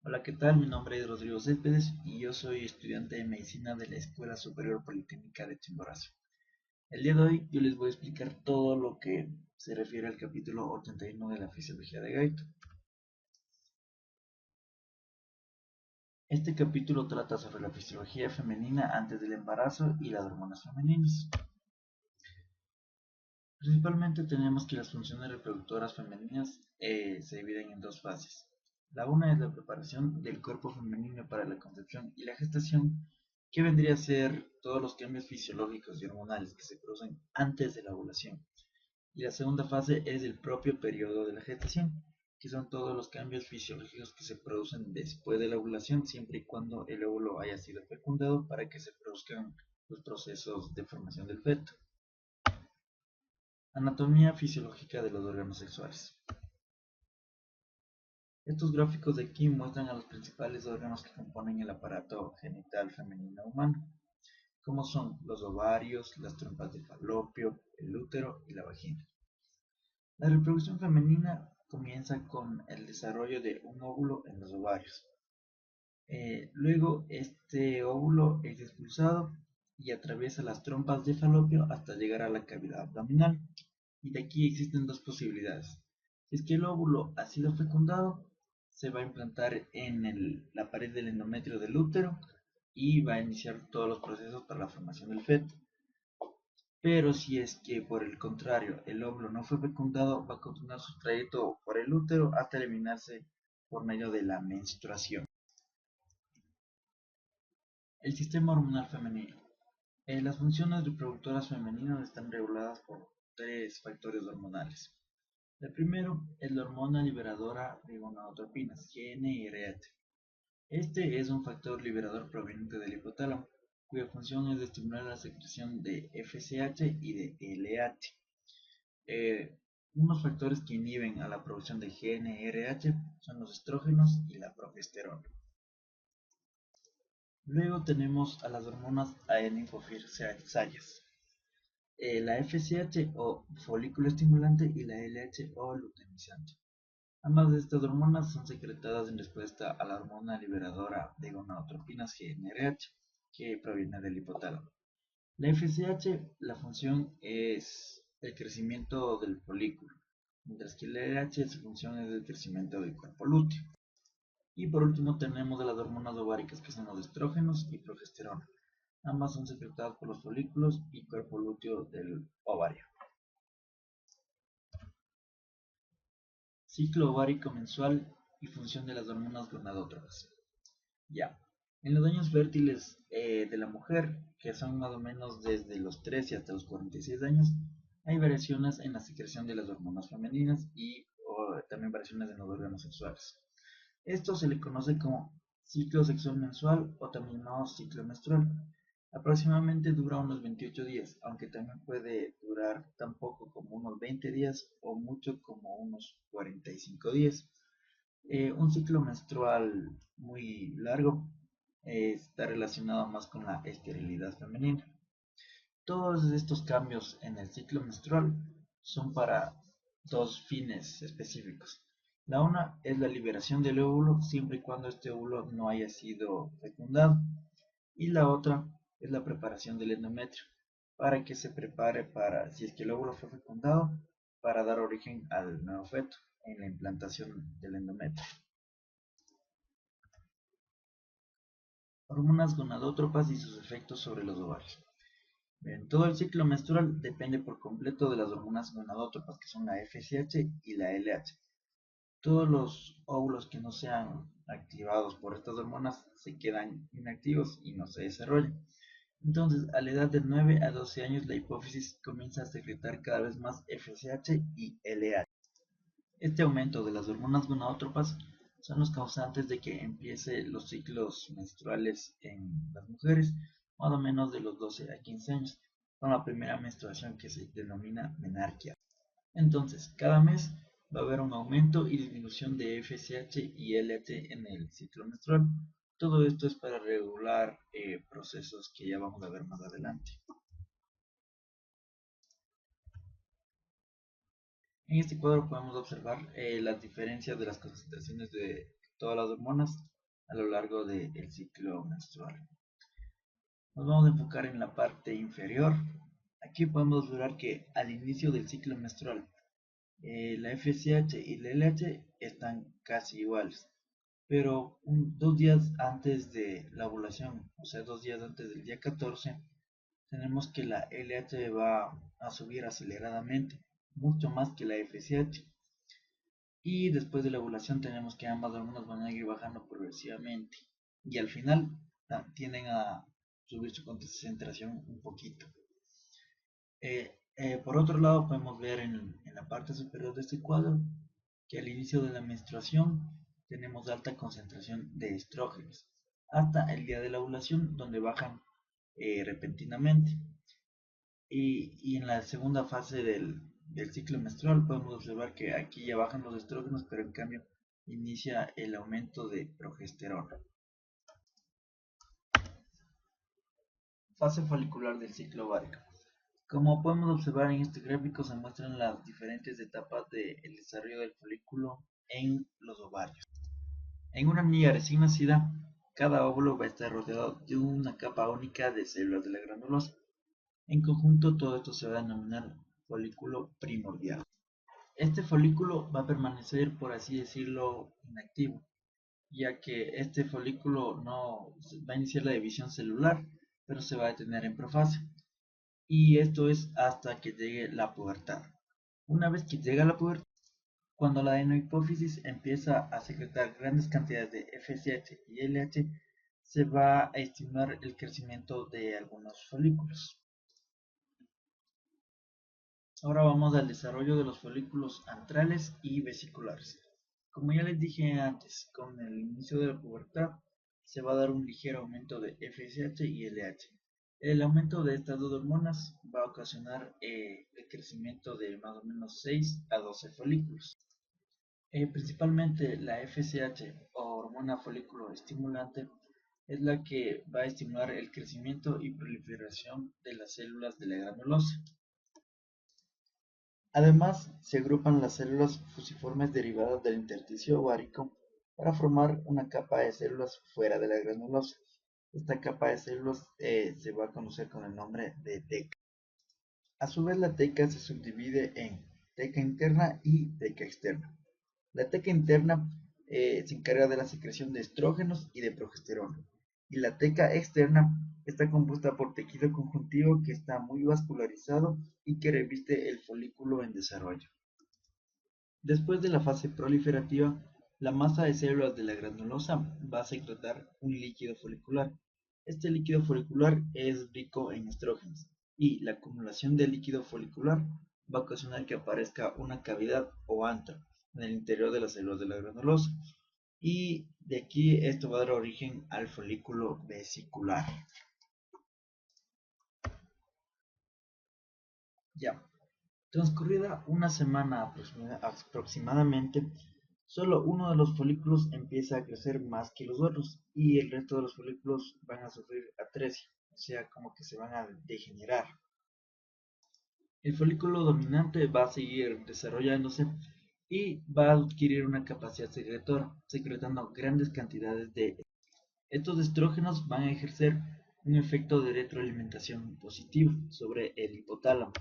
Hola, ¿qué tal? Mi nombre es Rodrigo Céspedes y yo soy estudiante de medicina de la Escuela Superior Politécnica de Chimborazo. El día de hoy yo les voy a explicar todo lo que se refiere al capítulo 81 de la fisiología de Gaito. Este capítulo trata sobre la fisiología femenina antes del embarazo y las hormonas femeninas. Principalmente tenemos que las funciones reproductoras femeninas se dividen en dos fases. La una es la preparación del cuerpo femenino para la concepción y la gestación, que vendría a ser todos los cambios fisiológicos y hormonales que se producen antes de la ovulación. Y la segunda fase es el propio periodo de la gestación, que son todos los cambios fisiológicos que se producen después de la ovulación, siempre y cuando el óvulo haya sido fecundado para que se produzcan los procesos de formación del feto. Anatomía fisiológica de los órganos sexuales. Estos gráficos de aquí muestran a los principales órganos que componen el aparato genital femenino humano, como son los ovarios, las trompas de falopio, el útero y la vagina. La reproducción femenina comienza con el desarrollo de un óvulo en los ovarios. Luego este óvulo es expulsado y atraviesa las trompas de falopio hasta llegar a la cavidad abdominal. Y de aquí existen dos posibilidades. Si es que el óvulo ha sido fecundado, se va a implantar en la pared del endometrio del útero y va a iniciar todos los procesos para la formación del feto. Pero si es que por el contrario el óvulo no fue fecundado, va a continuar su trayecto por el útero hasta eliminarse por medio de la menstruación. El sistema hormonal femenino. Las funciones reproductoras femeninas están reguladas por tres factores hormonales. El primero es la hormona liberadora de gonadotropinas, GnRH. Este es un factor liberador proveniente del hipotálamo, cuya función es de estimular la secreción de FSH y de LH. Unos factores que inhiben a la producción de GnRH son los estrógenos y la progesterona. Luego tenemos a las hormonas adenofosfatasa, la FSH o folículo estimulante y la LH o luteinizante. Ambas de estas hormonas son secretadas en respuesta a la hormona liberadora de gonadotropinas GnRH, que proviene del hipotálamo. La FSH, la función es el crecimiento del folículo, mientras que la LH su función es el crecimiento del cuerpo lúteo. Y por último tenemos de las hormonas ováricas, que son los estrógenos y progesterona. Ambas son secretadas por los folículos y cuerpo lúteo del ovario. Ciclo ovárico mensual y función de las hormonas gonadótropas. Ya. En los años fértiles de la mujer, que son más o menos desde los 13 hasta los 46 años, hay variaciones en la secreción de las hormonas femeninas y también variaciones en los órganos sexuales. Esto se le conoce como ciclo sexual mensual o también llamado ciclo menstrual. Aproximadamente dura unos 28 días, aunque también puede durar tan poco como unos 20 días o mucho como unos 45 días. Un ciclo menstrual muy largo está relacionado más con la esterilidad femenina. Todos estos cambios en el ciclo menstrual son para dos fines específicos. La una es la liberación del óvulo siempre y cuando este óvulo no haya sido fecundado. Y la otra es la preparación del endometrio, para que se prepare para, si es que el óvulo fue fecundado, para dar origen al nuevo feto en la implantación del endometrio. Hormonas gonadótropas y sus efectos sobre los ovarios. Bien, todo el ciclo menstrual depende por completo de las hormonas gonadótropas, que son la FSH y la LH. Todos los óvulos que no sean activados por estas hormonas se quedan inactivos y no se desarrollan. Entonces, a la edad de 9 a 12 años, la hipófisis comienza a secretar cada vez más FSH y LH. Este aumento de las hormonas gonadótropas son los causantes de que empiece los ciclos menstruales en las mujeres, más o menos de los 12 a 15 años, con la primera menstruación, que se denomina menarquia. Entonces, cada mes va a haber un aumento y disminución de FSH y LH en el ciclo menstrual. Todo esto es para regular procesos que ya vamos a ver más adelante. En este cuadro podemos observar las diferencias de las concentraciones de todas las hormonas a lo largo del ciclo menstrual. Nos vamos a enfocar en la parte inferior. Aquí podemos observar que al inicio del ciclo menstrual la FSH y la LH están casi iguales, pero 2 días antes de la ovulación, o sea 2 días antes del día 14, tenemos que la LH va a subir aceleradamente, mucho más que la FSH. Y después de la ovulación tenemos que ambas hormonas van a ir bajando progresivamente. Y al final tienden a subir su concentración un poquito. Por otro lado, podemos ver en la parte superior de este cuadro que al inicio de la menstruación tenemos alta concentración de estrógenos, hasta el día de la ovulación, donde bajan repentinamente. Y en la segunda fase del ciclo menstrual podemos observar que aquí ya bajan los estrógenos, pero en cambio inicia el aumento de progesterona. Fase folicular del ciclo ovárico. Como podemos observar en este gráfico, se muestran las diferentes etapas del desarrollo del folículo en los ovarios. En una niña recién nacida, cada óvulo va a estar rodeado de una capa única de células de la granulosa. En conjunto, todo esto se va a denominar folículo primordial. Este folículo va a permanecer, por así decirlo, inactivo, ya que este folículo no va a iniciar la división celular, pero se va a detener en profase. Y esto es hasta que llegue la pubertad. Una vez que llega la pubertad, cuando la adenohipófisis empieza a secretar grandes cantidades de FSH y LH, se va a estimular el crecimiento de algunos folículos. Ahora vamos al desarrollo de los folículos antrales y vesiculares. Como ya les dije antes, con el inicio de la pubertad se va a dar un ligero aumento de FSH y LH. El aumento de estas dos hormonas va a ocasionar el crecimiento de más o menos 6 a 12 folículos. Principalmente la FSH o hormona folículo estimulante es la que va a estimular el crecimiento y proliferación de las células de la granulosa. Además, se agrupan las células fusiformes derivadas del intersticio ovárico para formar una capa de células fuera de la granulosa. Esta capa de células se va a conocer con el nombre de teca. A su vez, la teca se subdivide en teca interna y teca externa. La teca interna se encarga de la secreción de estrógenos y de progesterona, y la teca externa está compuesta por tejido conjuntivo que está muy vascularizado y que reviste el folículo en desarrollo. Después de la fase proliferativa, la masa de células de la granulosa va a secretar un líquido folicular. Este líquido folicular es rico en estrógenos y la acumulación de líquido folicular va a ocasionar que aparezca una cavidad o antro en el interior de las células de la granulosa, y de aquí esto va a dar origen al folículo vesicular. Ya, transcurrida una semana aproximadamente, solo uno de los folículos empieza a crecer más que los otros y el resto de los folículos van a sufrir atresia, o sea, como que se van a degenerar. El folículo dominante va a seguir desarrollándose y va a adquirir una capacidad secretora, secretando grandes cantidades de estos estrógenos. Van a ejercer un efecto de retroalimentación positivo sobre el hipotálamo,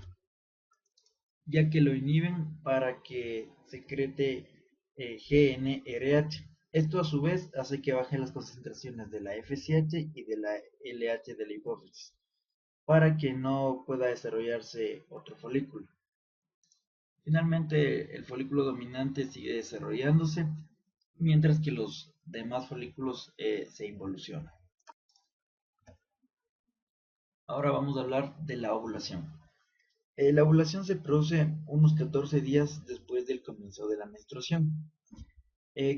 ya que lo inhiben para que secrete GnRH. Esto a su vez hace que bajen las concentraciones de la FSH y de la LH de la hipófisis, para que no pueda desarrollarse otro folículo. Finalmente, el folículo dominante sigue desarrollándose, mientras que los demás folículos se involucionan. Ahora vamos a hablar de la ovulación. La ovulación se produce unos 14 días después del comienzo de la menstruación.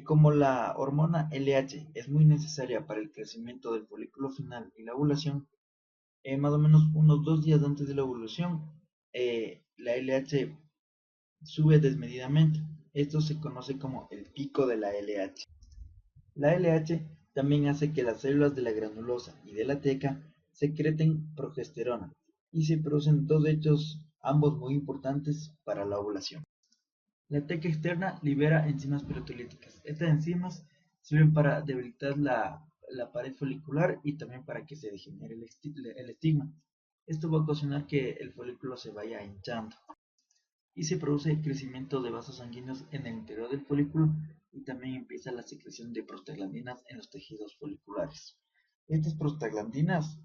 Como la hormona LH es muy necesaria para el crecimiento del folículo final y la ovulación, más o menos unos 2 días antes de la ovulación, la LH sube desmedidamente. Esto se conoce como el pico de la LH. La LH también hace que las células de la granulosa y de la teca secreten progesterona, y se producen dos hechos, ambos muy importantes para la ovulación. La teca externa libera enzimas proteolíticas. Estas enzimas Sirven para debilitar la pared folicular y también para que se degenere el estigma. Esto va a ocasionar que el folículo se vaya hinchando y se produce el crecimiento de vasos sanguíneos en el interior del folículo y también empieza la secreción de prostaglandinas en los tejidos foliculares. Estas prostaglandinas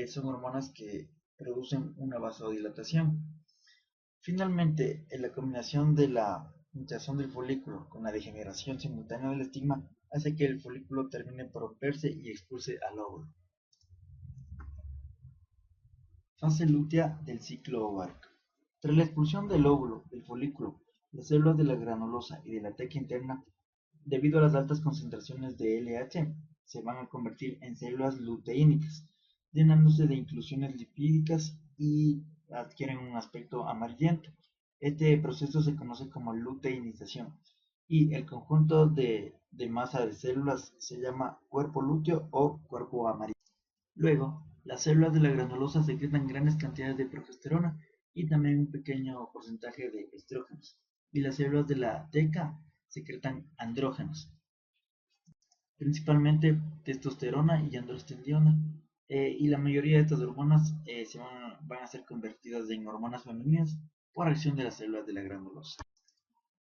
son hormonas que producen una vasodilatación. Finalmente, en la combinación de la hinchazón del folículo con la degeneración simultánea del estigma hace que el folículo termine por romperse y expulse al óvulo. Fase lútea del ciclo ovárico. Tras la expulsión del óvulo del folículo, las células de la granulosa y de la teca interna, debido a las altas concentraciones de LH, se van a convertir en células luteínicas, llenándose de inclusiones lipídicas y adquieren un aspecto amarillento. Este proceso se conoce como luteinización y el conjunto de masa de células se llama cuerpo lúteo o cuerpo amarillo. Luego, las células de la granulosa secretan grandes cantidades de progesterona y también un pequeño porcentaje de estrógenos, y las células de la teca secretan andrógenos, principalmente testosterona y androstendiona, y la mayoría de estas hormonas van a ser convertidas en hormonas femeninas por acción de las células de la granulosa.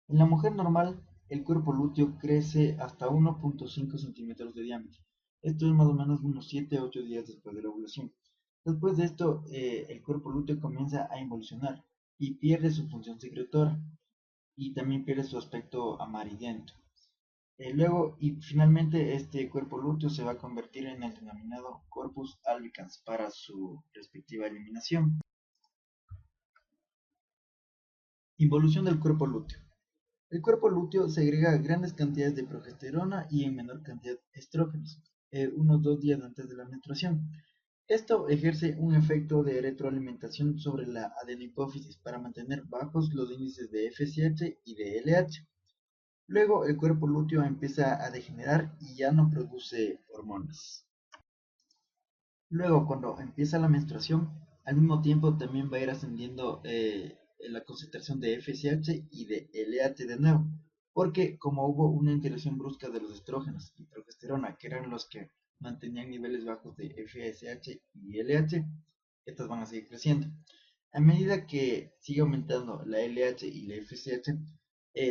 En la mujer normal, el cuerpo lúteo crece hasta 1,5 centímetros de diámetro. Esto es más o menos unos 7 a 8 días después de la ovulación. Después de esto, el cuerpo lúteo comienza a involucionar y pierde su función secretora y también pierde su aspecto amarillento. Luego, y finalmente, este cuerpo lúteo se va a convertir en el denominado corpus albicans para su respectiva eliminación. Involución del cuerpo lúteo. El cuerpo lúteo segrega grandes cantidades de progesterona y en menor cantidad estrógenos, unos 2 días antes de la menstruación. Esto ejerce un efecto de retroalimentación sobre la adenopófisis para mantener bajos los índices de FSH y de LH. Luego el cuerpo lúteo empieza a degenerar y ya no produce hormonas. Luego, cuando empieza la menstruación, al mismo tiempo también va a ir ascendiendo la concentración de FSH y de LH de nuevo, porque como hubo una interacción brusca de los estrógenos y progesterona, que eran los que mantenían niveles bajos de FSH y LH, estas van a seguir creciendo. A medida que sigue aumentando la LH y la FSH,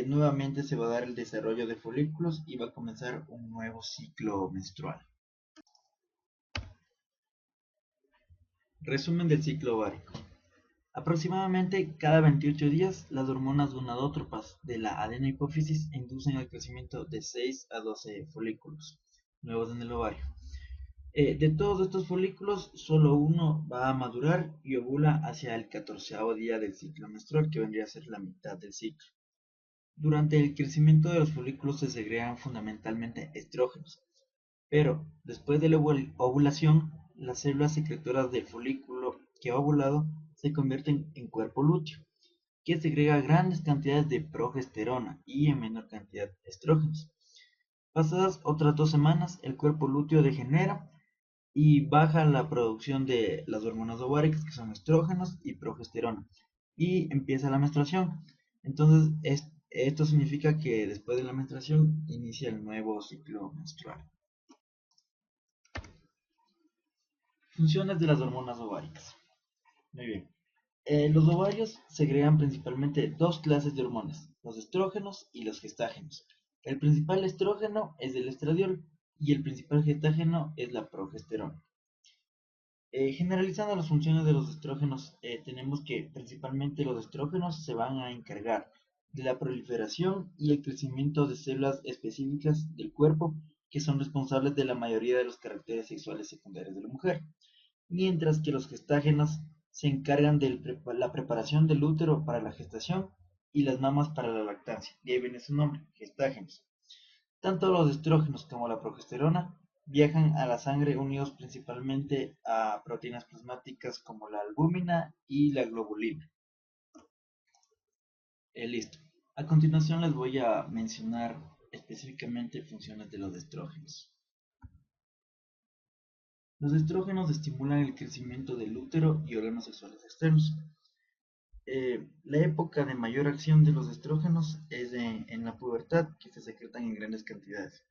nuevamente se va a dar el desarrollo de folículos y va a comenzar un nuevo ciclo menstrual. Resumen del ciclo ovárico. Aproximadamente cada 28 días, las hormonas gonadotropas de la adenopófisis inducen el crecimiento de 6 a 12 folículos nuevos en el ovario. De todos estos folículos, solo uno va a madurar y ovula hacia el 14º día del ciclo menstrual, que vendría a ser la mitad del ciclo. Durante el crecimiento de los folículos se segregan fundamentalmente estrógenos, pero después de la ovulación, las células secretoras del folículo que ha ovulado se convierten en cuerpo lúteo, que segrega grandes cantidades de progesterona y en menor cantidad estrógenos. Pasadas otras 2 semanas, el cuerpo lúteo degenera y baja la producción de las hormonas ováricas, que son estrógenos y progesterona, y empieza la menstruación. Entonces, esto significa que después de la menstruación inicia el nuevo ciclo menstrual. Funciones de las hormonas ováricas. Muy bien. Los ovarios segregan principalmente dos clases de hormonas, los estrógenos y los gestágenos. El principal estrógeno es el estradiol y el principal gestágeno es la progesterona. Generalizando las funciones de los estrógenos, tenemos que principalmente los estrógenos se van a encargar de la proliferación y el crecimiento de células específicas del cuerpo que son responsables de la mayoría de los caracteres sexuales secundarios de la mujer, mientras que los gestágenos se encargan de la preparación del útero para la gestación y las mamas para la lactancia. De ahí viene su nombre, gestágenos. Tanto los estrógenos como la progesterona viajan a la sangre unidos principalmente a proteínas plasmáticas como la albúmina y la globulina. Listo. A continuación les voy a mencionar específicamente funciones de los estrógenos. Los estrógenos estimulan el crecimiento del útero y órganos sexuales externos. La época de mayor acción de los estrógenos es en la pubertad, que se secretan en grandes cantidades.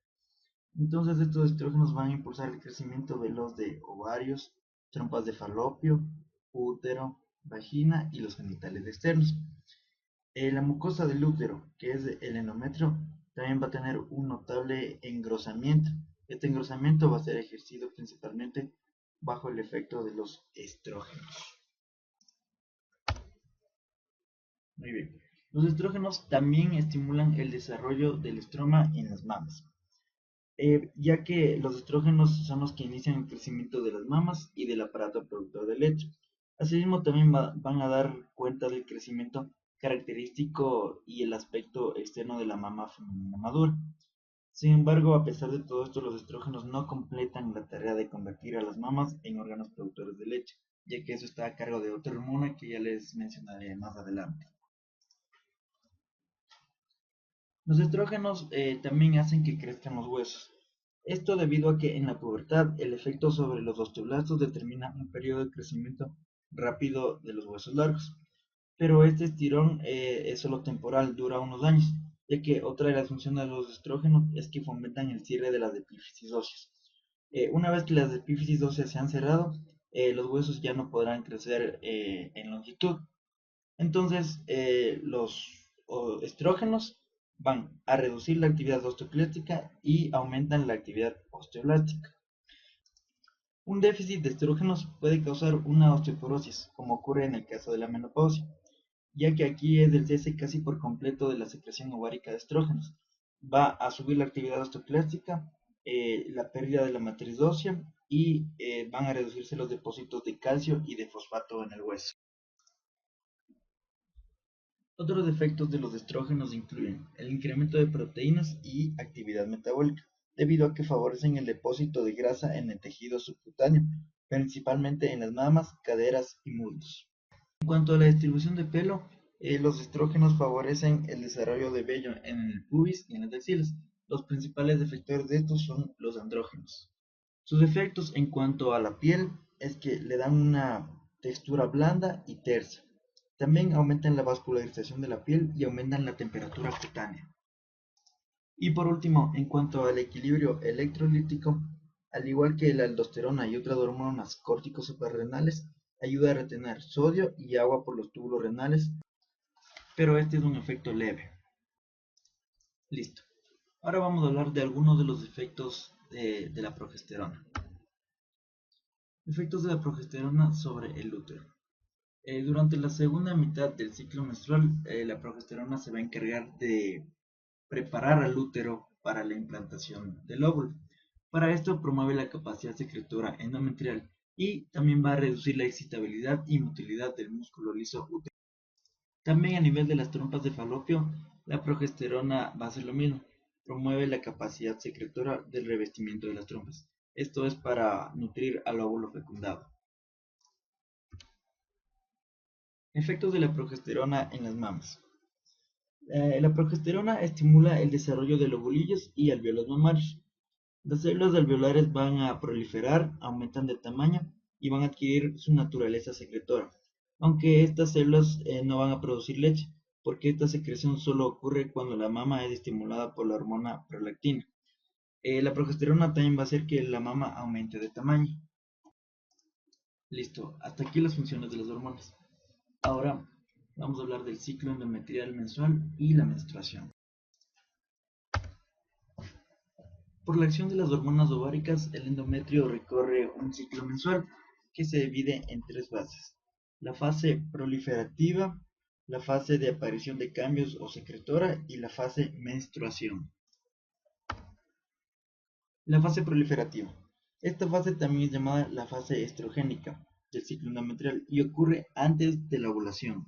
Entonces estos estrógenos van a impulsar el crecimiento veloz de ovarios, trompas de falopio, útero, vagina y los genitales externos. La mucosa del útero, que es el endometrio, también va a tener un notable engrosamiento. Este engrosamiento va a ser ejercido principalmente bajo el efecto de los estrógenos. Muy bien. Los estrógenos también estimulan el desarrollo del estroma en las mamas, ya que los estrógenos son los que inician el crecimiento de las mamas y del aparato productor de leche. Asimismo, también van a dar cuenta del crecimiento característico y el aspecto externo de la mama femenina madura. Sin embargo, a pesar de todo esto, los estrógenos no completan la tarea de convertir a las mamas en órganos productores de leche, ya que eso está a cargo de otra hormona que ya les mencionaré más adelante. Los estrógenos también hacen que crezcan los huesos. Esto debido a que en la pubertad el efecto sobre los osteoblastos determina un periodo de crecimiento rápido de los huesos largos. Pero este estirón es solo temporal, dura unos años, ya que otra de las funciones de los estrógenos es que fomentan el cierre de las epífisis óseas. Una vez que las epífisis óseas se han cerrado, los huesos ya no podrán crecer en longitud. Entonces, los estrógenos van a reducir la actividad osteoclástica y aumentan la actividad osteoblástica. Un déficit de estrógenos puede causar una osteoporosis, como ocurre en el caso de la menopausia, ya que aquí es el cese casi por completo de la secreción ovárica de estrógenos. Va a subir la actividad osteoclástica, la pérdida de la matriz ósea y van a reducirse los depósitos de calcio y de fosfato en el hueso. Otros efectos de los estrógenos incluyen el incremento de proteínas y actividad metabólica, debido a que favorecen el depósito de grasa en el tejido subcutáneo, principalmente en las mamas, caderas y muslos. En cuanto a la distribución de pelo, los estrógenos favorecen el desarrollo de vello en el pubis y en las axilas. Los principales efectores de estos son los andrógenos. Sus efectos en cuanto a la piel es que le dan una textura blanda y tersa. También aumentan la vascularización de la piel y aumentan la temperatura cutánea. Y por último, en cuanto al equilibrio electrolítico, al igual que la aldosterona y otras hormonas córticos suprarrenales, ayuda a retener sodio y agua por los túbulos renales, pero este es un efecto leve. Listo. Ahora vamos a hablar de algunos de los efectos de la progesterona. Efectos de la progesterona sobre el útero. Durante la segunda mitad del ciclo menstrual, la progesterona se va a encargar de preparar al útero para la implantación del óvulo. Para esto promueve la capacidad secretora endometrial y también va a reducir la excitabilidad y motilidad del músculo liso útero. También a nivel de las trompas de falopio, la progesterona va a hacer lo mismo. Promueve la capacidad secretora del revestimiento de las trompas. Esto es para nutrir al óvulo fecundado. Efectos de la progesterona en las mamas. La progesterona estimula el desarrollo de lobulillos y alvéolos mamarios. Las células alveolares van a proliferar, aumentan de tamaño y van a adquirir su naturaleza secretora, aunque estas células no van a producir leche, porque esta secreción solo ocurre cuando la mama es estimulada por la hormona prolactina. La progesterona también va a hacer que la mama aumente de tamaño. Listo, hasta aquí las funciones de las hormonas. Ahora vamos a hablar del ciclo endometrial mensual y la menstruación. Por la acción de las hormonas ováricas, el endometrio recorre un ciclo mensual que se divide en tres fases: la fase proliferativa, la fase de aparición de cambios o secretora y la fase menstruación. La fase proliferativa. Esta fase también es llamada la fase estrogénica del ciclo endometrial y ocurre antes de la ovulación.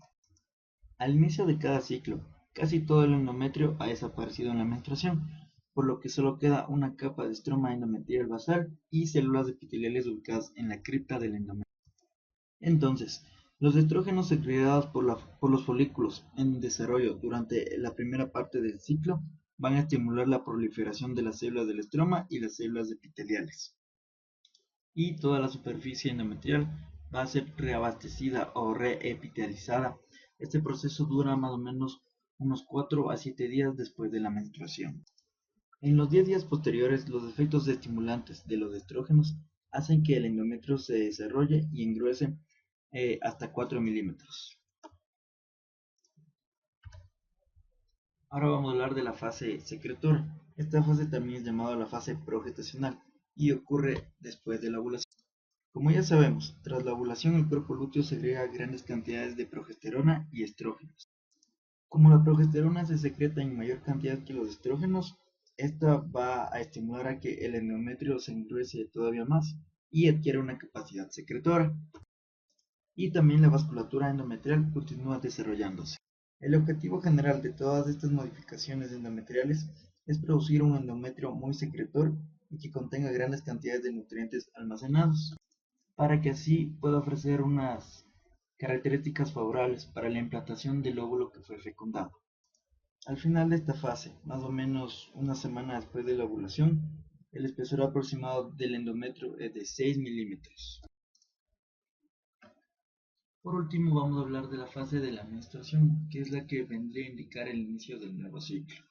Al inicio de cada ciclo, casi todo el endometrio ha desaparecido en la menstruación, por lo que solo queda una capa de estroma endometrial basal y células epiteliales ubicadas en la cripta del endometrio. Entonces, los estrógenos secretados por los folículos en desarrollo durante la primera parte del ciclo van a estimular la proliferación de las células del estroma y las células epiteliales. Y toda la superficie endometrial va a ser reabastecida o reepitalizada. Este proceso dura más o menos unos 4 a 7 días después de la menstruación. En los 10 días posteriores, los efectos estimulantes de los estrógenos hacen que el endometrio se desarrolle y engruese hasta 4 milímetros. Ahora vamos a hablar de la fase secretora. Esta fase también es llamada la fase progestacional y ocurre después de la ovulación. Como ya sabemos, tras la ovulación el cuerpo lúteo segrega grandes cantidades de progesterona y estrógenos. Como la progesterona se secreta en mayor cantidad que los estrógenos, esta va a estimular a que el endometrio se engruese todavía más y adquiera una capacidad secretora. Y también la vasculatura endometrial continúa desarrollándose. El objetivo general de todas estas modificaciones endometriales es producir un endometrio muy secretor y que contenga grandes cantidades de nutrientes almacenados, para que así pueda ofrecer unas características favorables para la implantación del óvulo que fue fecundado. Al final de esta fase, más o menos una semana después de la ovulación, el espesor aproximado del endometrio es de 6 milímetros. Por último, vamos a hablar de la fase de la menstruación, que es la que vendría a indicar el inicio del nuevo ciclo.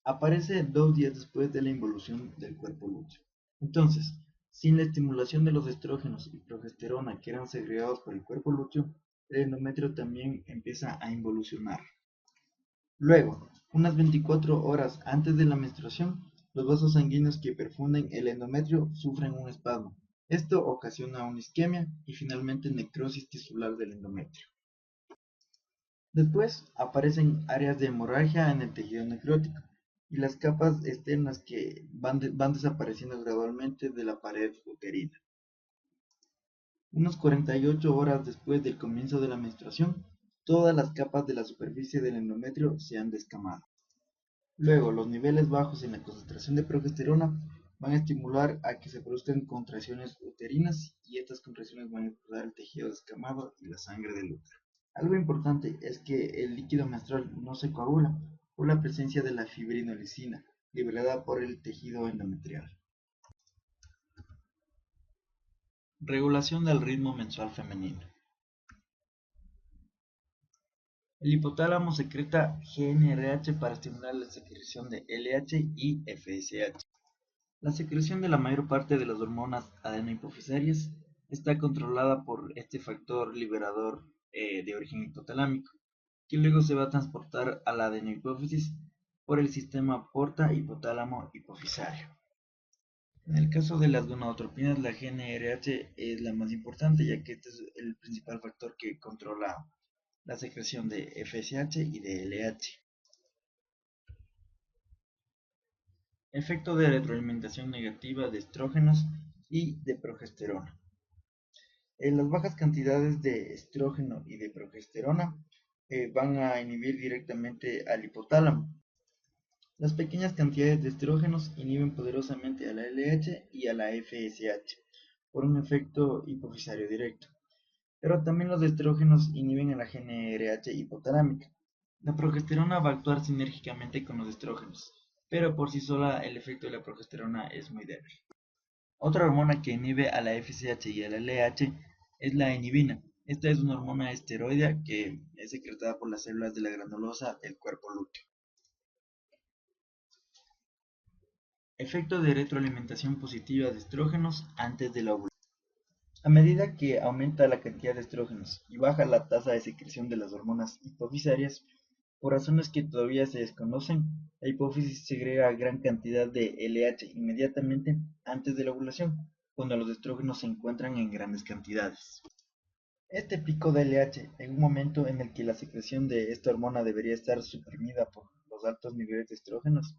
Aparece 2 días después de la involución del cuerpo lúteo. Entonces, sin la estimulación de los estrógenos y progesterona que eran segregados por el cuerpo lúteo, el endometrio también empieza a involucionar. Luego, unas 24 horas antes de la menstruación, los vasos sanguíneos que perfunden el endometrio sufren un espasmo. Esto ocasiona una isquemia y finalmente necrosis tisular del endometrio. Después aparecen áreas de hemorragia en el tejido necrótico y las capas externas que van desapareciendo gradualmente de la pared uterina. Unas 48 horas después del comienzo de la menstruación, todas las capas de la superficie del endometrio se han descamado. Luego, los niveles bajos en la concentración de progesterona van a estimular a que se produzcan contracciones uterinas y estas contracciones van a expulsar el tejido descamado y la sangre del útero. Algo importante es que el líquido menstrual no se coagula por la presencia de la fibrinolicina liberada por el tejido endometrial. Regulación del ritmo mensual femenino. El hipotálamo secreta GnRH para estimular la secreción de LH y FSH. La secreción de la mayor parte de las hormonas adenohipofisarias está controlada por este factor liberador de origen hipotalámico, que luego se va a transportar a la adenohipófisis por el sistema porta hipotálamo hipofisario. En el caso de las gonadotropinas, la GnRH es la más importante, ya que este es el principal factor que controla la secreción de FSH y de LH. Efecto de retroalimentación negativa de estrógenos y de progesterona. Las bajas cantidades de estrógeno y de progesterona van a inhibir directamente al hipotálamo. Las pequeñas cantidades de estrógenos inhiben poderosamente a la LH y a la FSH por un efecto hipofisario directo, pero también los estrógenos inhiben a la GnRH hipotalámica. La progesterona va a actuar sinérgicamente con los estrógenos, pero por sí sola el efecto de la progesterona es muy débil. Otra hormona que inhibe a la FSH y a la LH es la inhibina. Esta es una hormona esteroidea que es secretada por las células de la granulosa del cuerpo lúteo. Efecto de retroalimentación positiva de estrógenos antes de la ovulación. A medida que aumenta la cantidad de estrógenos y baja la tasa de secreción de las hormonas hipofisarias, por razones que todavía se desconocen, la hipófisis segrega gran cantidad de LH inmediatamente antes de la ovulación, cuando los estrógenos se encuentran en grandes cantidades. Este pico de LH, en un momento en el que la secreción de esta hormona debería estar suprimida por los altos niveles de estrógenos,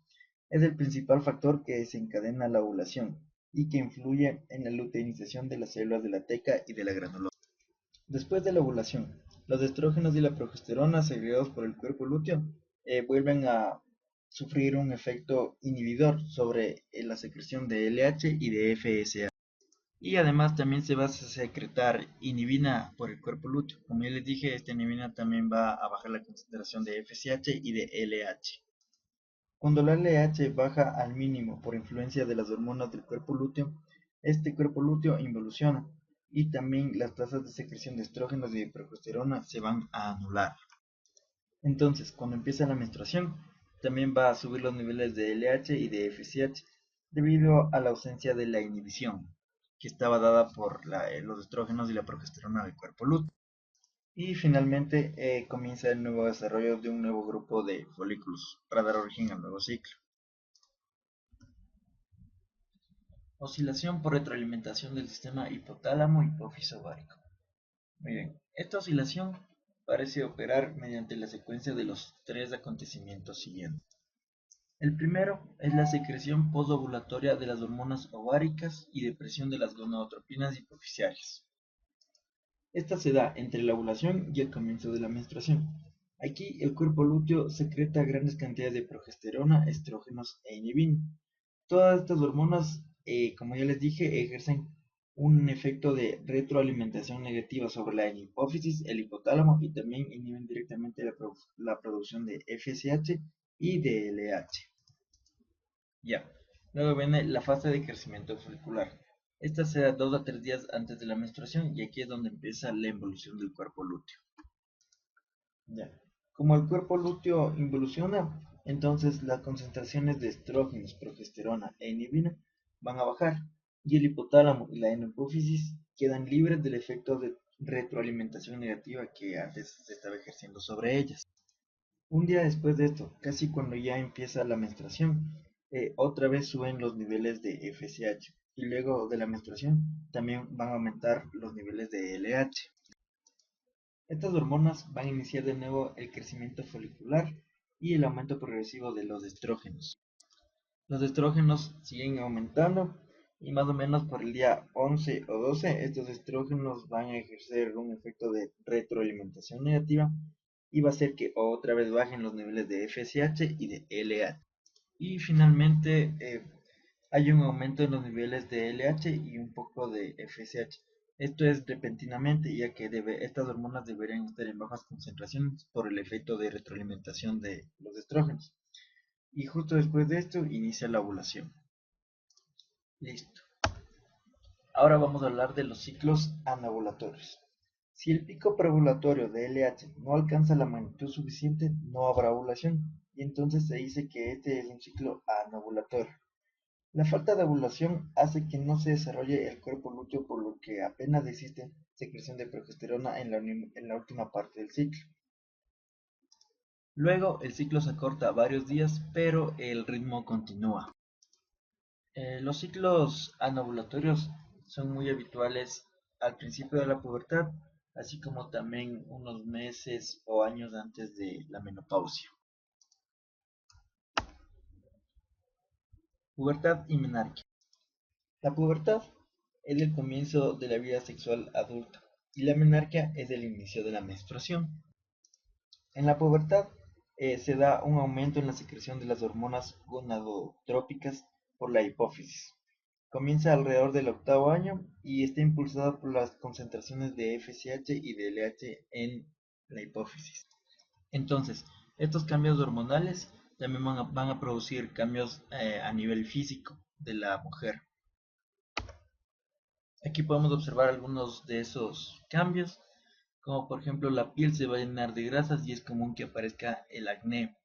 es el principal factor que desencadena la ovulación y que influye en la luteinización de las células de la teca y de la granulosa. Después de la ovulación, los estrógenos y la progesterona segregados por el cuerpo lúteo vuelven a sufrir un efecto inhibidor sobre la secreción de LH y de FSH. Y además también se va a secretar inhibina por el cuerpo lúteo. Como ya les dije, esta inhibina también va a bajar la concentración de FSH y de LH. Cuando la LH baja al mínimo por influencia de las hormonas del cuerpo lúteo, este cuerpo lúteo involuciona y también las tasas de secreción de estrógenos y de progesterona se van a anular. Entonces, cuando empieza la menstruación, También va a subir los niveles de LH y de FSH debido a la ausencia de la inhibición que estaba dada por los estrógenos y la progesterona del cuerpo lúteo. Y finalmente comienza el nuevo desarrollo de un nuevo grupo de folículos para dar origen al nuevo ciclo. Oscilación por retroalimentación del sistema hipotálamo hipófisis ovárico. Muy bien, esta oscilación parece operar mediante la secuencia de los tres acontecimientos siguientes. El primero es la secreción posovulatoria de las hormonas ováricas y depresión de las gonadotropinas hipofisiarias. Esta se da entre la ovulación y el comienzo de la menstruación. Aquí el cuerpo lúteo secreta grandes cantidades de progesterona, estrógenos e inhibina. Todas estas hormonas, como ya les dije, ejercen un efecto de retroalimentación negativa sobre la hipófisis, el hipotálamo y también inhiben directamente la producción de FSH y de LH. Ya, luego viene la fase de crecimiento folicular. Esta se da 2 a 3 días antes de la menstruación y aquí es donde empieza la involución del cuerpo lúteo. Ya. Como el cuerpo lúteo involuciona, entonces las concentraciones de estrógenos, progesterona e inhibina van a bajar y el hipotálamo y la hipófisis quedan libres del efecto de retroalimentación negativa que antes se estaba ejerciendo sobre ellas. Un día después de esto, casi cuando ya empieza la menstruación, otra vez suben los niveles de FSH y luego de la menstruación también van a aumentar los niveles de LH. Estas hormonas van a iniciar de nuevo el crecimiento folicular y el aumento progresivo de los estrógenos. Los estrógenos siguen aumentando y más o menos por el día 11 o 12 estos estrógenos van a ejercer un efecto de retroalimentación negativa y va a hacer que otra vez bajen los niveles de FSH y de LH. Y finalmente hay un aumento en los niveles de LH y un poco de FSH. Esto es repentinamente, ya que estas hormonas deberían estar en bajas concentraciones por el efecto de retroalimentación de los estrógenos. Y justo después de esto inicia la ovulación. Listo. Ahora vamos a hablar de los ciclos anovulatorios. Si el pico preovulatorio de LH no alcanza la magnitud suficiente, no habrá ovulación, y entonces se dice que este es un ciclo anovulatorio. La falta de ovulación hace que no se desarrolle el cuerpo lúteo, por lo que apenas existe secreción de progesterona en la última parte del ciclo. Luego el ciclo se acorta varios días, pero el ritmo continúa. Los ciclos anovulatorios son muy habituales al principio de la pubertad, así como también unos meses o años antes de la menopausia. Pubertad y menarquia. La pubertad es el comienzo de la vida sexual adulta y la menarquia es el inicio de la menstruación. En la pubertad se da un aumento en la secreción de las hormonas gonadotrópicas por la hipófisis. Comienza alrededor del octavo año y está impulsada por las concentraciones de FSH y de LH en la hipófisis. Entonces, estos cambios hormonales también van a producir cambios a nivel físico de la mujer. Aquí podemos observar algunos de esos cambios, como por ejemplo la piel se va a llenar de grasas y es común que aparezca el acné.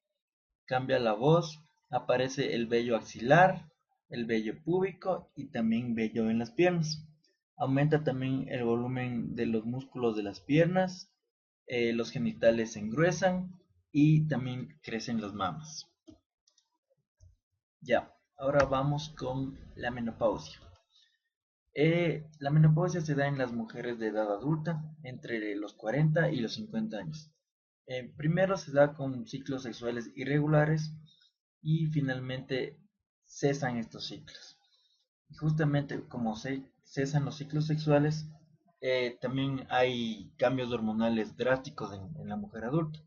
Cambia la voz, aparece el vello axilar, el vello púbico y también vello en las piernas. Aumenta también el volumen de los músculos de las piernas, los genitales se engruesan y también crecen las mamas. Ya, ahora vamos con la menopausia. La menopausia se da en las mujeres de edad adulta, entre los 40 y los 50 años. Primero se da con ciclos sexuales irregulares y finalmente cesan estos ciclos. Y justamente como se cesan los ciclos sexuales, también hay cambios hormonales drásticos en la mujer adulta,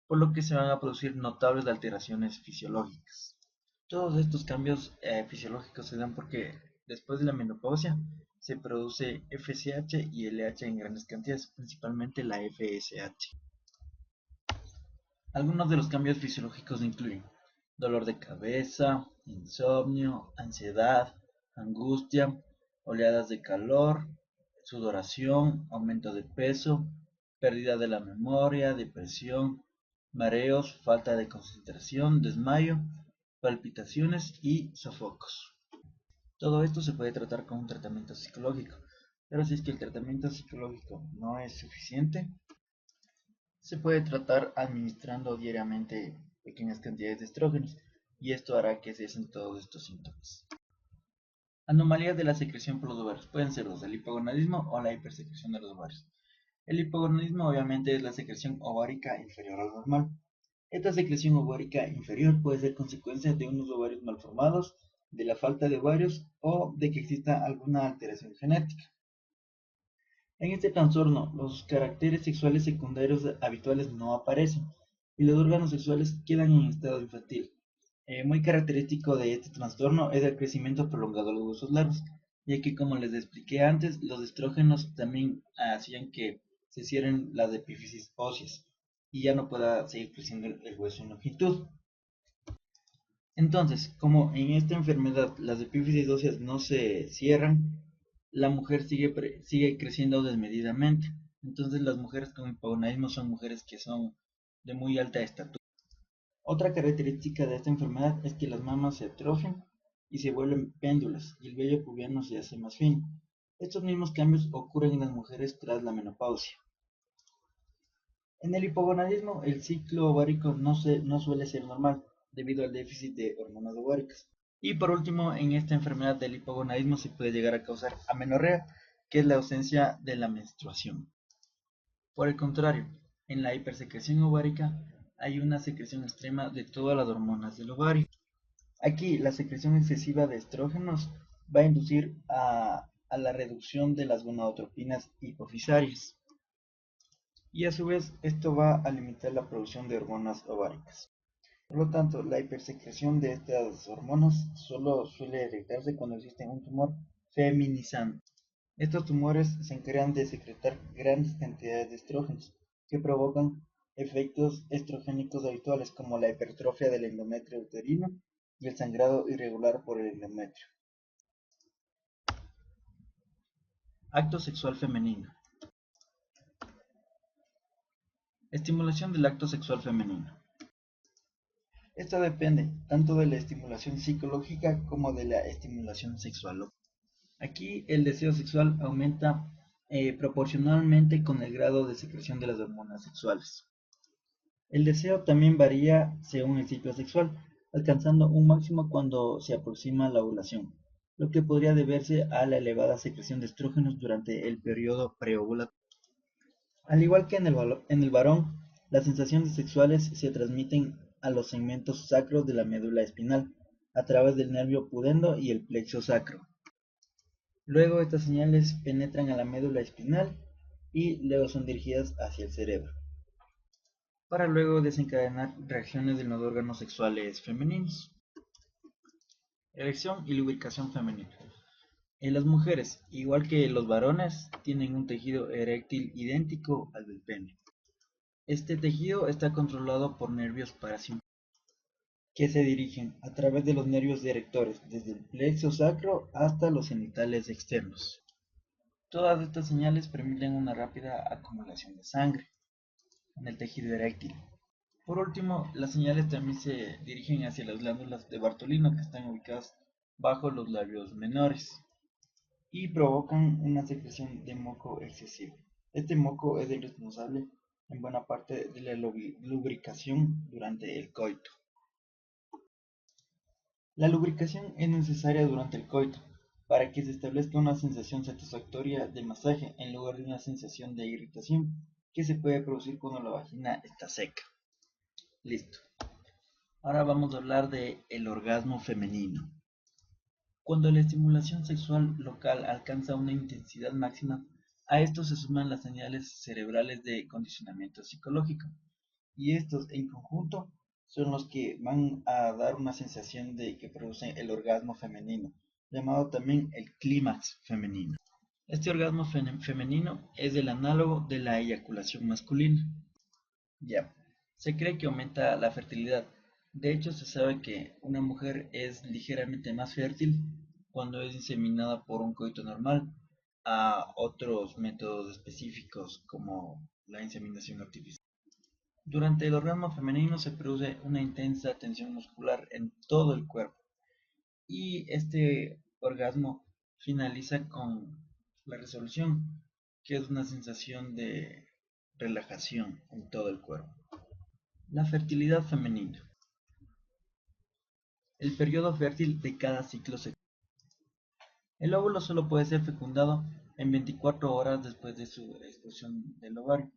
por lo que se van a producir notables alteraciones fisiológicas. Todos estos cambios fisiológicos se dan porque después de la menopausia se produce FSH y LH en grandes cantidades, principalmente la FSH. Algunos de los cambios fisiológicos incluyen dolor de cabeza, insomnio, ansiedad, angustia, oleadas de calor, sudoración, aumento de peso, pérdida de la memoria, depresión, mareos, falta de concentración, desmayo, palpitaciones y sofocos. Todo esto se puede tratar con un tratamiento psicológico, pero si es que el tratamiento psicológico no es suficiente, se puede tratar administrando diariamente pequeñas cantidades de estrógenos y esto hará que cesen todos estos síntomas. Anomalías de la secreción por los ovarios pueden ser dos, el hipogonadismo o la hipersecreción de los ovarios. El hipogonadismo obviamente es la secreción ovárica inferior al normal. Esta secreción ovárica inferior puede ser consecuencia de unos ovarios malformados, de la falta de ovarios o de que exista alguna alteración genética. En este trastorno, los caracteres sexuales secundarios habituales no aparecen y los órganos sexuales quedan en estado infantil. Muy característico de este trastorno es el crecimiento prolongado de los huesos largos, ya que como les expliqué antes, los estrógenos también hacían que se cierren las epífisis óseas y ya no pueda seguir creciendo el hueso en longitud. Entonces, como en esta enfermedad las epífisis óseas no se cierran, la mujer sigue creciendo desmedidamente. Entonces, las mujeres con hipogonadismo son mujeres que son de muy alta estatura. Otra característica de esta enfermedad es que las mamas se atrofian y se vuelven péndulas y el vello pubiano se hace más fino. Estos mismos cambios ocurren en las mujeres tras la menopausia. En el hipogonadismo, el ciclo ovárico no suele ser normal debido al déficit de hormonas ováricas. Y por último, en esta enfermedad del hipogonadismo se puede llegar a causar amenorrea, que es la ausencia de la menstruación. Por el contrario, en la hipersecreción ovárica hay una secreción extrema de todas las hormonas del ovario. Aquí la secreción excesiva de estrógenos va a inducir a la reducción de las gonadotropinas hipofisarias y a su vez esto va a limitar la producción de hormonas ováricas. Por lo tanto, la hipersecreción de estas hormonas solo suele detectarse cuando existe un tumor feminizante. Estos tumores se encargan de secretar grandes cantidades de estrógenos que provocan efectos estrogénicos habituales como la hipertrofia del endometrio uterino y el sangrado irregular por el endometrio. Acto sexual femenino. Estimulación del acto sexual femenino. Esto depende tanto de la estimulación psicológica como de la estimulación sexual. Aquí el deseo sexual aumenta proporcionalmente con el grado de secreción de las hormonas sexuales. El deseo también varía según el ciclo sexual, alcanzando un máximo cuando se aproxima la ovulación, lo que podría deberse a la elevada secreción de estrógenos durante el periodo preovulatorio. Al igual que en el varón, las sensaciones sexuales se transmiten a los segmentos sacros de la médula espinal, a través del nervio pudendo y el plexo sacro. Luego estas señales penetran a la médula espinal y luego son dirigidas hacia el cerebro, para luego desencadenar reacciones de los órganos sexuales femeninos. Erección y lubricación femenina. En las mujeres, igual que los varones, tienen un tejido eréctil idéntico al del pene. Este tejido está controlado por nervios parasimpáticos que se dirigen a través de los nervios erectores desde el plexo sacro hasta los genitales externos. Todas estas señales permiten una rápida acumulación de sangre en el tejido eréctil. Por último, las señales también se dirigen hacia las glándulas de Bartolino que están ubicadas bajo los labios menores y provocan una secreción de moco excesivo. Este moco es el responsable en buena parte de la lubricación durante el coito. La lubricación es necesaria durante el coito para que se establezca una sensación satisfactoria de masaje en lugar de una sensación de irritación que se puede producir cuando la vagina está seca. Listo. Ahora vamos a hablar de el orgasmo femenino. Cuando la estimulación sexual local alcanza una intensidad máxima, a esto se suman las señales cerebrales de condicionamiento psicológico, y estos en conjunto son los que van a dar una sensación de que produce el orgasmo femenino, llamado también el clímax femenino. Este orgasmo femenino es el análogo de la eyaculación masculina. Ya, se cree que aumenta la fertilidad. De hecho, se sabe que una mujer es ligeramente más fértil cuando es inseminada por un coito normal a otros métodos específicos como la inseminación artificial. Durante el orgasmo femenino se produce una intensa tensión muscular en todo el cuerpo y este orgasmo finaliza con la resolución, que es una sensación de relajación en todo el cuerpo. La fertilidad femenina. El periodo fértil de cada ciclo sexual. El óvulo solo puede ser fecundado en 24 horas después de su expulsión del ovario.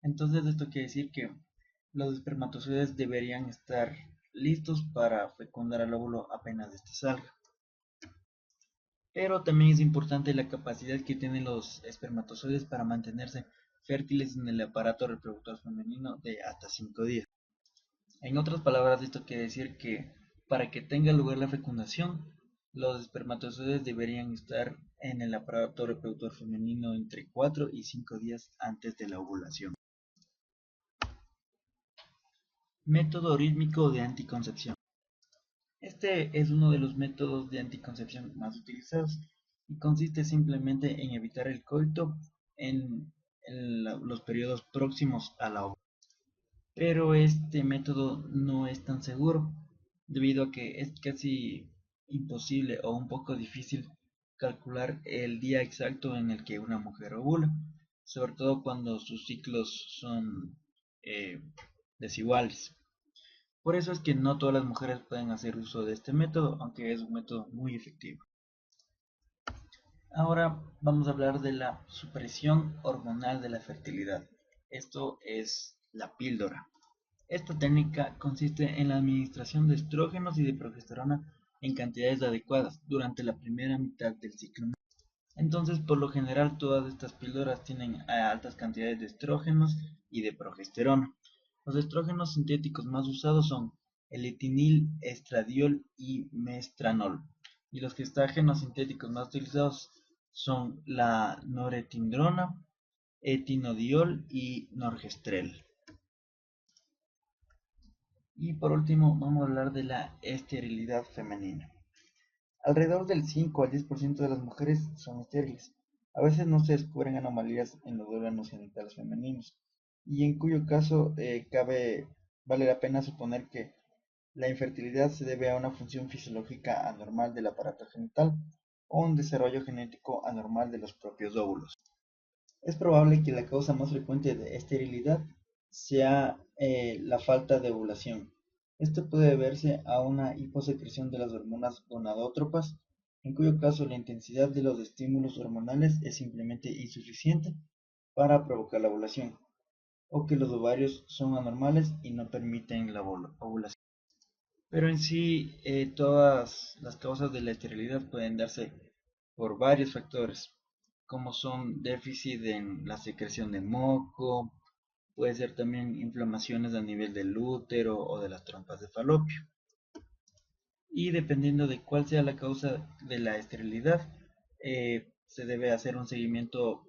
Entonces esto quiere decir que los espermatozoides deberían estar listos para fecundar al óvulo apenas este salga. Pero también es importante la capacidad que tienen los espermatozoides para mantenerse fértiles en el aparato reproductor femenino de hasta 5 días. En otras palabras, esto quiere decir que para que tenga lugar la fecundación, los espermatozoides deberían estar en el aparato reproductor femenino entre 4 y 5 días antes de la ovulación. Método rítmico de anticoncepción. Este es uno de los métodos de anticoncepción más utilizados y consiste simplemente en evitar el coito en los periodos próximos a la ovulación. Pero este método no es tan seguro debido a que es casi imposible o un poco difícil calcular el día exacto en el que una mujer ovula, sobre todo cuando sus ciclos son eh, desiguales. Por eso es que no todas las mujeres pueden hacer uso de este método, aunque es un método muy efectivo. Ahora vamos a hablar de la supresión hormonal de la fertilidad. Esto es la píldora. Esta técnica consiste en la administración de estrógenos y de progesterona en cantidades adecuadas durante la primera mitad del ciclo. Entonces, por lo general, todas estas píldoras tienen altas cantidades de estrógenos y de progesterona. Los estrógenos sintéticos más usados son el etinil, estradiol y mestranol. Y los gestágenos sintéticos más utilizados son la noretindrona, etinodiol y norgestrel. Y por último, vamos a hablar de la esterilidad femenina. Alrededor del 5 al 10% de las mujeres son estériles. A veces no se descubren anomalías en los órganos genitales femeninos, y en cuyo caso vale la pena suponer que la infertilidad se debe a una función fisiológica anormal del aparato genital o un desarrollo genético anormal de los propios óvulos. Es probable que la causa más frecuente de esterilidad sea la falta de ovulación. Esto puede deberse a una hiposecreción de las hormonas gonadótropas, en cuyo caso la intensidad de los estímulos hormonales es simplemente insuficiente para provocar la ovulación, o que los ovarios son anormales y no permiten la ovulación. Pero en sí, todas las causas de la esterilidad pueden darse por varios factores, como son déficit en la secreción de moco, puede ser también inflamaciones a nivel del útero o de las trompas de falopio. Y dependiendo de cuál sea la causa de la esterilidad, se debe hacer un seguimiento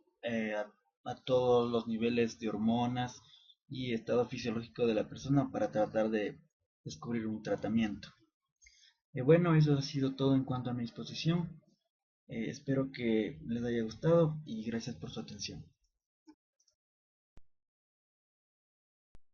a todos los niveles de hormonas y estado fisiológico de la persona para tratar de descubrir un tratamiento. Bueno, eso ha sido todo en cuanto a mi exposición. Espero que les haya gustado y gracias por su atención.